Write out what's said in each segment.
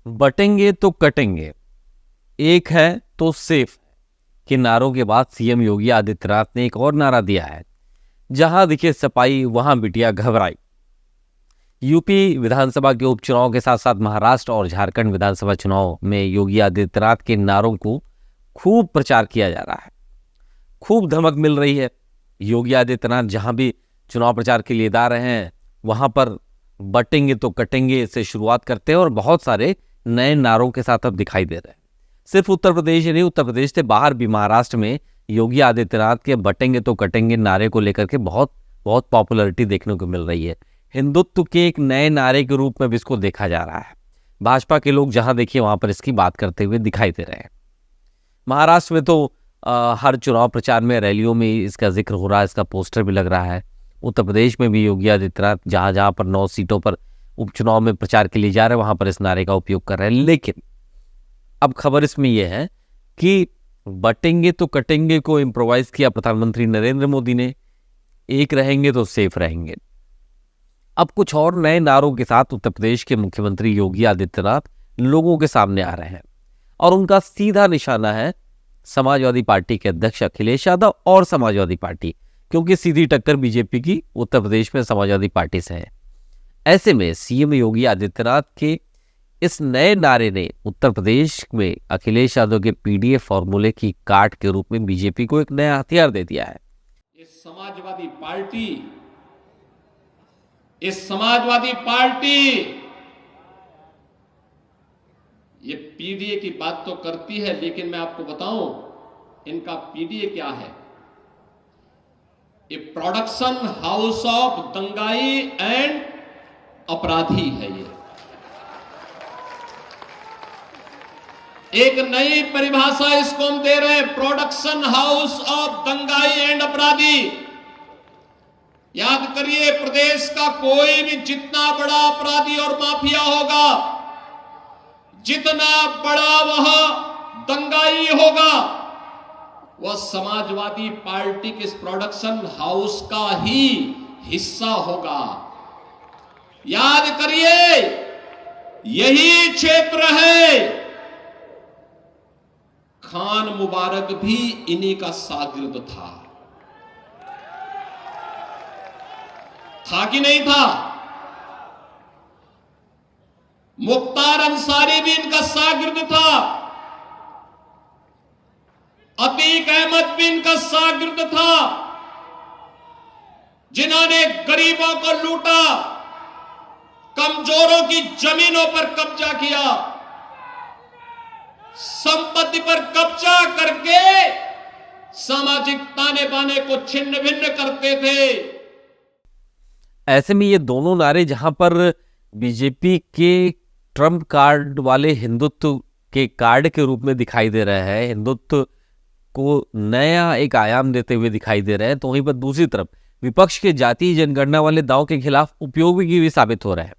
बटेंगे तो कटेंगे, एक है तो सेफ के नारों के बाद सीएम योगी आदित्यनाथ ने एक और नारा दिया है, जहां दिखे सपाई वहां बिटिया घबराई। यूपी विधानसभा के उपचुनाव के साथ साथ महाराष्ट्र और झारखंड विधानसभा चुनाव में योगी आदित्यनाथ के नारों को खूब प्रचार किया जा रहा है, खूब धमक मिल रही है। योगी आदित्यनाथ जहां भी चुनाव प्रचार के लिए जा रहे हैं वहां पर बटेंगे तो कटेंगे से शुरुआत करते हैं और बहुत सारे नए नारों के साथ अब दिखाई दे रहे हैं। सिर्फ उत्तर प्रदेश ही नहीं, उत्तर प्रदेश से बाहर भी महाराष्ट्र में योगी आदित्यनाथ के बटेंगे तो कटेंगे नारे को लेकर के बहुत बहुत पॉपुलैरिटी देखने को मिल रही है। हिंदुत्व के एक नए नारे के रूप में भी इसको देखा जा रहा है। भाजपा के लोग जहां देखिए वहां पर इसकी बात करते हुए दिखाई दे रहे हैं। महाराष्ट्र में तो हर चुनाव प्रचार में, रैलियों में इसका जिक्र हो रहा है, इसका पोस्टर भी लग रहा है। उत्तर प्रदेश में भी योगी आदित्यनाथ जहां जहां पर 9 सीटों पर उपचुनाव में प्रचार के लिए जा रहे हैं वहां पर इस नारे का उपयोग कर रहे हैं। लेकिन अब खबर इसमें यह है कि बटेंगे तो कटेंगे को इम्प्रोवाइज किया प्रधानमंत्री नरेंद्र मोदी ने, एक रहेंगे तो सेफ रहेंगे। अब कुछ और नए नारों के साथ उत्तर प्रदेश के मुख्यमंत्री योगी आदित्यनाथ लोगों के सामने आ रहे हैं और उनका सीधा निशाना है समाजवादी पार्टी के अध्यक्ष अखिलेश यादव और समाजवादी पार्टी, क्योंकि सीधी टक्कर बीजेपी की उत्तर प्रदेश में समाजवादी पार्टी से है। ऐसे में सीएम योगी आदित्यनाथ के इस नए नारे ने उत्तर प्रदेश में अखिलेश यादव के पीडीए फॉर्मूले की काट के रूप में बीजेपी को एक नया हथियार दे दिया है। इस समाजवादी पार्टी ये पीडीए की बात तो करती है, लेकिन मैं आपको बताऊं इनका पीडीए क्या है। ये प्रोडक्शन हाउस ऑफ दंगाई एंड अपराधी है। ये एक नई परिभाषा इसको हम दे रहे हैं, प्रोडक्शन हाउस ऑफ दंगाई एंड अपराधी। याद करिए, प्रदेश का कोई भी जितना बड़ा अपराधी और माफिया होगा, जितना बड़ा वह दंगाई होगा, वह समाजवादी पार्टी के इस प्रोडक्शन हाउस का ही हिस्सा होगा। याद करिए, यही क्षेत्र है। खान मुबारक भी इन्हीं का शागिर्द था कि नहीं था? मुख्तार अंसारी भी इनका शागिर्द था, अतीक अहमद भी इनका शागिर्द था, जिन्होंने गरीबों को लूटा, कमजोरों की जमीनों पर कब्जा किया, संपत्ति पर कब्जा करके सामाजिक ताने बाने को छिन्न भिन्न करते थे। ऐसे में ये दोनों नारे जहां पर बीजेपी के ट्रम्प कार्ड वाले हिंदुत्व के कार्ड के रूप में दिखाई दे रहे हैं, हिंदुत्व को नया एक आयाम देते हुए दिखाई दे रहे हैं, तो वहीं पर दूसरी तरफ विपक्ष के जातीय जनगणना वाले दांव के खिलाफ उपयोगी भी साबित हो रहे हैं।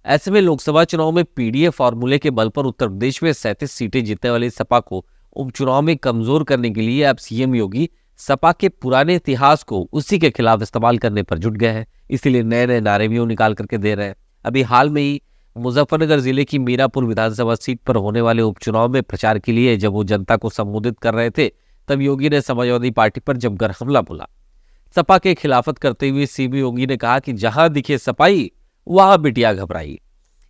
ऐसे में लोकसभा चुनाव में पीडीए फॉर्मूले के बल पर उत्तर प्रदेश में 37 सीटें जीतने वाली सपा को उपचुनाव में कमजोर करने के लिए अब सीएम योगी सपा के पुराने इतिहास को उसी के खिलाफ इस्तेमाल करने पर जुट गए हैं। इसीलिए नए नए नारे भी निकाल करके दे रहे हैं। अभी हाल में ही मुजफ्फरनगर जिले की मीरापुर विधानसभा सीट पर होने वाले उपचुनाव में प्रचार के लिए जब वो जनता को संबोधित कर रहे थे, तब योगी ने समाजवादी पार्टी पर जमकर हमला बोला। सपा के खिलाफत करते हुए सीएम योगी ने कहा कि जहां दिखे सपाई वहां बेटियां घबराई,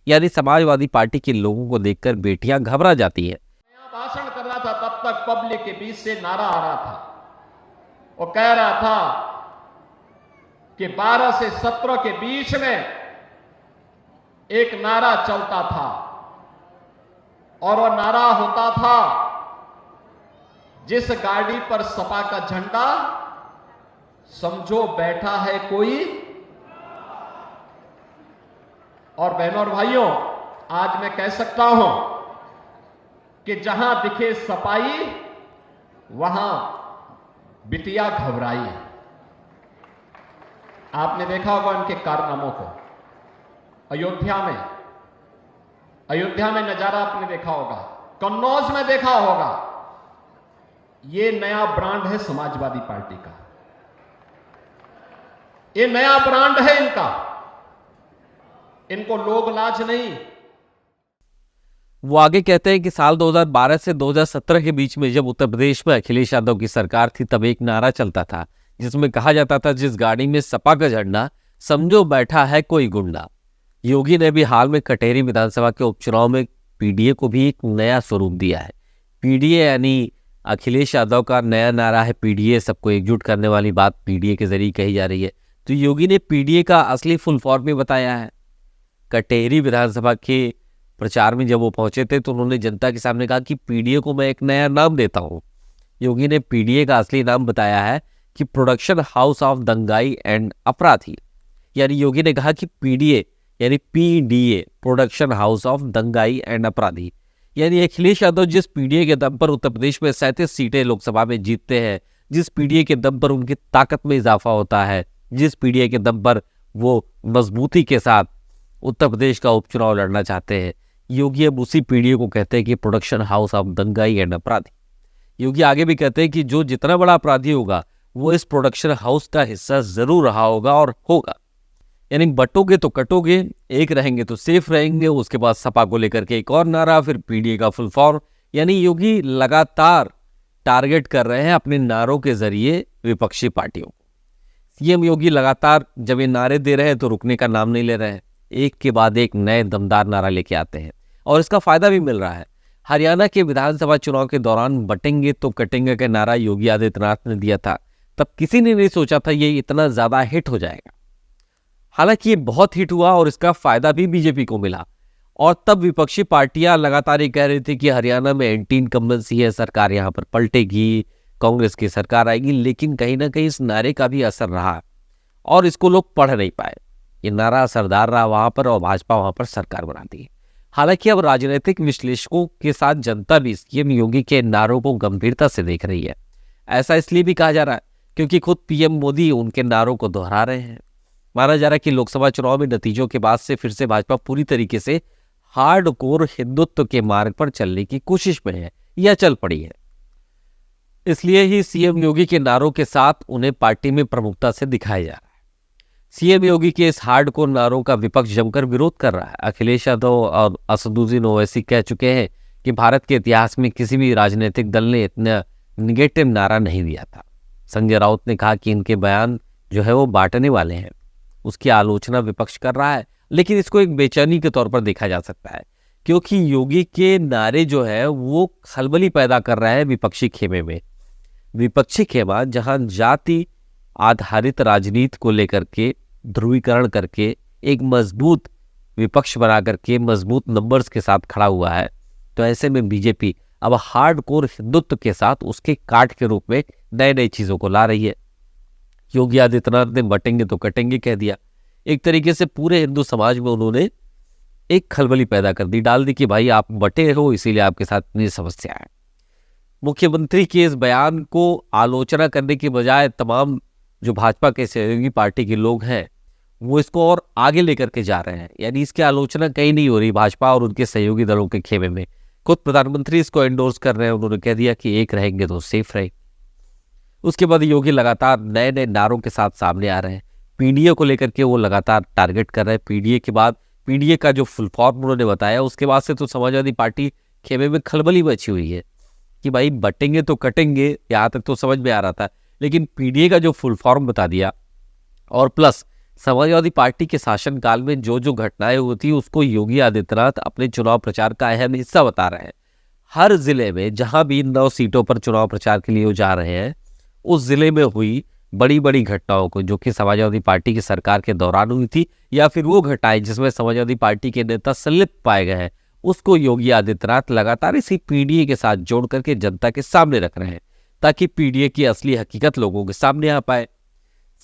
यानी समाजवादी पार्टी के लोगों को देखकर बेटियां घबरा जाती है। भाषण कर रहा था, तब तक पब्लिक के बीच से नारा आ रहा था, वो कह रहा था कि 12 से 17 के बीच में एक नारा चलता था और वो नारा होता था, जिस गाड़ी पर सपा का झंडा समझो बैठा है कोई। और बहनों और भाइयों, आज मैं कह सकता हूं कि जहां दिखे सपाई वहां बिटिया घबराई। आपने देखा होगा उनके कारनामों को। अयोध्या में नजारा आपने देखा होगा, कन्नौज में देखा होगा। ये नया ब्रांड है समाजवादी पार्टी का, ये नया ब्रांड है इनका। इनको लोग लाज नहीं। वो आगे कहते हैं कि साल 2012 से 2017 के बीच में जब उत्तर प्रदेश में अखिलेश यादव की सरकार थी, तब एक नारा चलता था जिसमें कहा जाता था, जिस गाड़ी में सपा का झंडा समझो बैठा है कोई गुंडा। योगी ने भी हाल में कटेरी विधानसभा के उपचुनाव में पीडीए को भी एक नया स्वरूप दिया है। पीडीए यानी अखिलेश यादव का नया नारा है पीडीए, सबको एकजुट करने वाली बात पीडीए के जरिए कही जा रही है। तो योगी ने पीडीए का असली फुल फॉर्म भी बताया है। कटेरी विधानसभा के प्रचार में जब वो पहुंचे थे तो उन्होंने जनता के सामने कहा कि पीडीए को मैं एक नया नाम देता हूं। योगी ने पीडीए का असली नाम बताया है कि प्रोडक्शन हाउस ऑफ दंगाई एंड अपराधी। यानी योगी ने कहा कि पीडीए यानी पीडीए प्रोडक्शन हाउस ऑफ दंगाई एंड अपराधी। यानी अखिलेश यादव जिस पीडीए के दम पर उत्तर प्रदेश में 37 सीटें लोकसभा में जीतते हैं, जिस पीडीए के दम पर उनकी ताकत में इजाफा होता है, जिस पीडीए के दम पर वो मजबूती के साथ उत्तर प्रदेश का उपचुनाव लड़ना चाहते हैं, योगी अब उसी पीडीए को कहते हैं कि प्रोडक्शन हाउस ऑफ दंगाई एंड अपराधी। योगी आगे भी कहते हैं कि जो जितना बड़ा अपराधी होगा वो इस प्रोडक्शन हाउस का हिस्सा जरूर रहा होगा और होगा। यानी बटोगे तो कटोगे, एक रहेंगे तो सेफ रहेंगे। उसके बाद सपा को लेकर के एक और नारा, फिर पीडीए का फुल फॉर्म। यानी योगी लगातार टारगेट कर रहे हैं अपने नारों के जरिए विपक्षी पार्टियों को। सीएम योगी लगातार जब ये नारे दे रहे हैं तो रुकने का नाम नहीं ले रहे हैं, एक के बाद एक नए दमदार नारा लेके आते हैं और इसका फायदा भी मिल रहा है। हरियाणा के विधानसभा चुनाव के दौरान बटेंगे तो कटेंगे का नारा योगी आदित्यनाथ ने दिया था, तब किसी ने नहीं सोचा था ये इतना ज्यादा हिट हो जाएगा। हालांकि ये बहुत हिट हुआ और इसका फायदा भी बीजेपी को मिला। और तब विपक्षी पार्टियां लगातार ये कह रही थी कि हरियाणा में एंटी इनकम्बेंसी है, सरकार यहां पर पलटेगी, कांग्रेस की सरकार आएगी। लेकिन कहीं ना कहीं इस नारे का भी असर रहा और इसको लोग पढ़ नहीं पाए। ये नारा असरदार रहा वहां पर और भाजपा वहां पर सरकार बनाती है। हालांकि अब राजनीतिक विश्लेषकों के साथ जनता भी सीएम योगी के नारों को गंभीरता से देख रही है। ऐसा इसलिए भी कहा जा रहा है क्योंकि खुद पीएम मोदी उनके नारों को दोहरा रहे हैं। माना जा रहा है कि लोकसभा चुनाव में नतीजों के बाद से फिर से भाजपा पूरी तरीके से हार्डकोर हिंदुत्व के मार्ग पर चलने की कोशिश में है या चल पड़ी है। इसलिए ही सीएम योगी के नारों के साथ उन्हें पार्टी में प्रमुखता से दिखाया जा रहा है। सीएम योगी के इस हार्डकोर नारों का विपक्ष जमकर विरोध कर रहा है। अखिलेश यादव और असदुद्दीन ओवैसी कह चुके हैं कि भारत के इतिहास में किसी भी राजनीतिक दल ने इतना निगेटिव नारा नहीं दिया था। संजय राउत ने कहा कि इनके बयान जो है वो बांटने वाले हैं। उसकी आलोचना विपक्ष कर रहा है, लेकिन इसको एक बेचैनी के तौर पर देखा जा सकता है क्योंकि योगी के नारे जो है वो खलबली पैदा कर रहे हैं विपक्षी खेमे में। विपक्षी खेमा जहां जाति आधारित राजनीति को लेकर के ध्रुवीकरण करके एक मजबूत विपक्ष बना करके मजबूत नंबर्स के साथ खड़ा हुआ है, तो ऐसे में बीजेपी अब हार्डकोर हिंदुत्व के साथ उसके काट के रूप में नए नई चीजों को ला रही है। योगी आदित्यनाथ ने बटेंगे तो कटेंगे कह दिया। एक तरीके से पूरे हिंदू समाज में उन्होंने एक खलबली पैदा कर दी, डाल दी कि भाई आप बटे हो इसीलिए आपके साथ इतनी समस्या है। मुख्यमंत्री के इस बयान को आलोचना करने की बजाय तमाम जो भाजपा के सहयोगी पार्टी के लोग हैं वो इसको और आगे लेकर के जा रहे हैं। यानी इसकी आलोचना कहीं नहीं हो रही भाजपा और उनके सहयोगी दलों के खेमे में। खुद प्रधानमंत्री इसको एंडोर्स कर रहे हैं। उन्होंने कह दिया कि एक रहेंगे तो सेफ रहेंगे। उसके बाद योगी लगातार नए नए नारों के साथ सामने आ रहे हैं। पीडीए को लेकर के वो लगातार टारगेट कर रहे हैं। पीडीए के बाद पीडीए का जो फुल फॉर्म उन्होंने बताया, उसके बाद से तो समाजवादी पार्टी खेमे में खलबली मची हुई है कि भाई बटेंगे तो कटेंगे, यहाँ तक तो समझ में आ रहा था। लेकिन पीडीए का जो फुल फॉर्म बता दिया और प्लस समाजवादी पार्टी के शासनकाल में जो जो घटनाएं होती उसको योगी आदित्यनाथ अपने चुनाव प्रचार का अहम हिस्सा बता रहे हैं। हर जिले में जहां भी 9 सीटों पर चुनाव प्रचार के लिए वो जा रहे हैं, उस जिले में हुई बड़ी बड़ी घटनाओं को जो कि समाजवादी पार्टी की सरकार के दौरान हुई थी या फिर वो घटनाएं जिसमें समाजवादी पार्टी के नेता संलिप्त पाए गए हैं, उसको योगी आदित्यनाथ लगातार इसी पीडीए के साथ जोड़ करके जनता के सामने रख रहे हैं ताकि पीडीए की असली हकीकत लोगों के सामने आ पाए।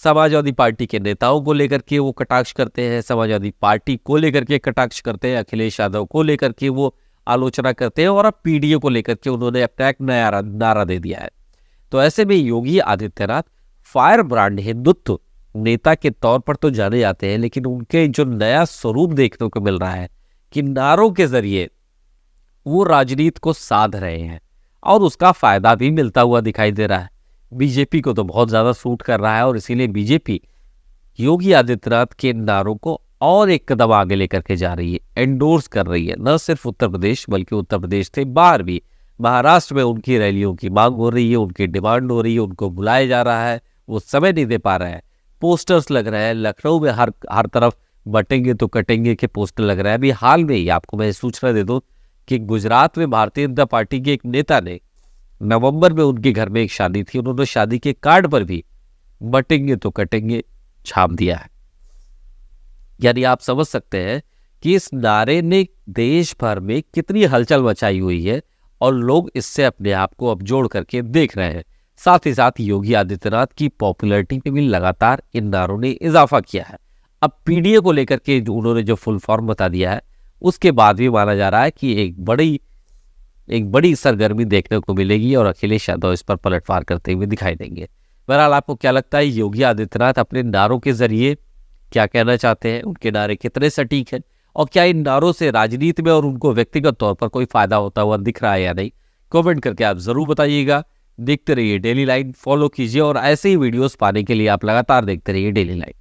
समाजवादी पार्टी के नेताओं को लेकर के वो कटाक्ष करते हैं, समाजवादी पार्टी को लेकर के कटाक्ष करते हैं, अखिलेश यादव को लेकर के वो आलोचना करते हैं और अब पीडीए को लेकर के उन्होंने अपना एक नया नारा दे दिया है। तो ऐसे में योगी आदित्यनाथ फायर ब्रांड हिंदुत्व नेता के तौर पर तो जाने जाते हैं, लेकिन उनके जो नया स्वरूप देखने को मिल रहा है कि नारों के जरिए वो राजनीति को साध रहे हैं और उसका फायदा भी मिलता हुआ दिखाई दे रहा है। बीजेपी को तो बहुत ज्यादा सूट कर रहा है और इसीलिए बीजेपी योगी आदित्यनाथ के नारों को और एक कदम आगे लेकर के जा रही है, एंडोर्स कर रही है। न सिर्फ उत्तर प्रदेश बल्कि उत्तर प्रदेश से बाहर भी महाराष्ट्र में उनकी रैलियों की मांग हो रही है, उनकी डिमांड हो रही है, उनको बुलाया जा रहा है, वो समय नहीं दे पा रहे हैं। पोस्टर्स लग रहे हैं लखनऊ में, हर तरफ बटेंगे तो कटेंगे के पोस्टर लग रहे हैं। अभी हाल में ही आपको मैं सूचना दे दूं कि गुजरात में भारतीय जनता पार्टी के एक नेता ने नवंबर में उनके घर में एक शादी थी, उन्होंने शादी के कार्ड पर भी बटेंगे तो कटेंगे छाप दिया है। यानी आप समझ सकते हैं कि इस नारे ने देश भर में कितनी हलचल मचाई हुई है और लोग इससे अपने आप को अब जोड़ करके देख रहे हैं। साथ ही साथ योगी आदित्यनाथ की पॉपुलैरिटी में भी लगातार इन नारों ने इजाफा किया है। अब पीडीए को लेकर के उन्होंने जो फुल फॉर्म बता दिया है, उसके बाद भी माना जा रहा है कि एक बड़ी सरगर्मी देखने को मिलेगी और अखिलेश यादव इस पर पलटवार करते हुए दिखाई देंगे। बहरहाल आपको क्या लगता है, योगी आदित्यनाथ अपने नारों के जरिए क्या कहना चाहते हैं? उनके नारे कितने सटीक हैं और क्या इन नारों से राजनीति में और उनको व्यक्तिगत तौर पर कोई फायदा होता हुआ दिख रहा है या नहीं? कमेंट करके आप जरूर बताइएगा। देखते रहिए डेली लाइन, फॉलो कीजिए और ऐसे ही वीडियोस पाने के लिए आप लगातार देखते रहिए डेली लाइन।